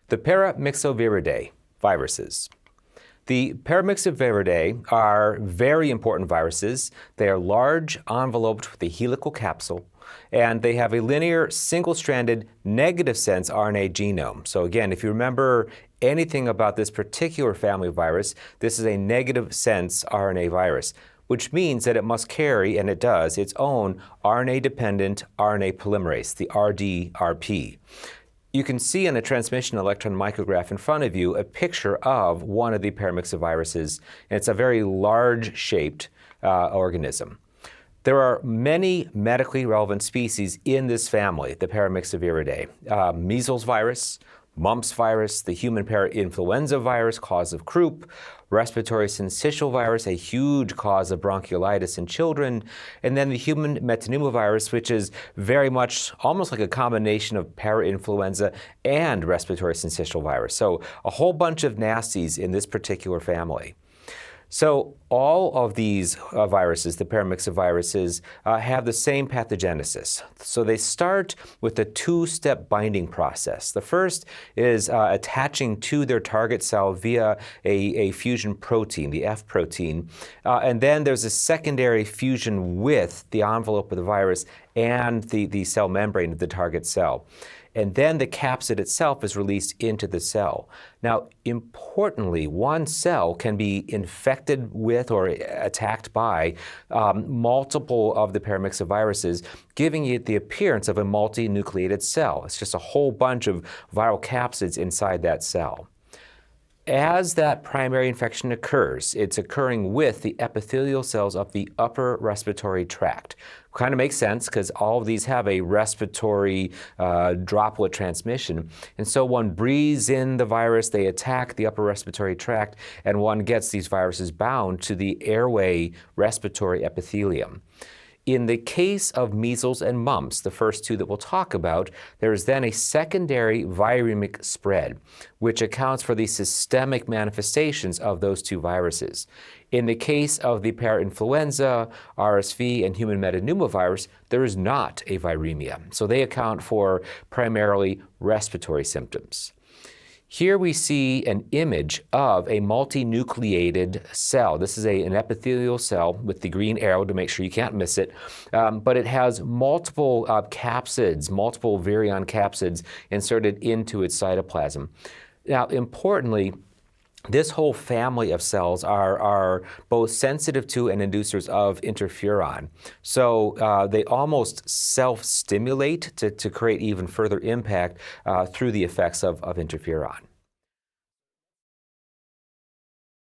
The Paramyxoviridae viruses. The Paramyxoviridae are very important viruses. They are large, enveloped with a helical capsule, and they have a linear, single-stranded, negative-sense RNA genome. So again, if you remember anything about this particular family of virus, this is a negative-sense RNA virus, which means that it must carry, and it does, its own RNA-dependent RNA polymerase, the RDRP. You can see on a transmission electron micrograph in front of you a picture of one of the paramyxoviruses, and it's a very large-shaped organism. There are many medically relevant species in this family, the Paramyxoviridae. Measles virus, mumps virus, the human parainfluenza virus, cause of croup, respiratory syncytial virus, a huge cause of bronchiolitis in children, and then the human metapneumovirus, which is very much almost like a combination of parainfluenza and respiratory syncytial virus. So a whole bunch of nasties in this particular family. So all of these viruses, the paramyxoviruses, have the same pathogenesis. So they start with a two-step binding process. The first is attaching to their target cell via a fusion protein, the F protein. And then there's a secondary fusion with the envelope of the virus and the cell membrane of the target cell. And then the capsid itself is released into the cell. Now, importantly, one cell can be infected with or attacked by multiple of the paramyxoviruses, giving it the appearance of a multinucleated cell. It's just a whole bunch of viral capsids inside that cell. As that primary infection occurs, it's occurring with the epithelial cells of the upper respiratory tract. Kind of makes sense because all of these have a respiratory droplet transmission. And so one breathes in the virus, they attack the upper respiratory tract, and one gets these viruses bound to the airway respiratory epithelium. In the case of measles and mumps, the first two that we'll talk about, there is then a secondary viremic spread, which accounts for the systemic manifestations of those two viruses. In the case of the parainfluenza, RSV, and human metapneumovirus, there is not a viremia. So they account for primarily respiratory symptoms. Here we see an image of a multinucleated cell. This is an epithelial cell with the green arrow to make sure you can't miss it, but it has multiple capsids, multiple virion capsids inserted into its cytoplasm. Now, importantly, this whole family of cells are both sensitive to and inducers of interferon. So they almost self-stimulate to create even further impact through the effects of interferon.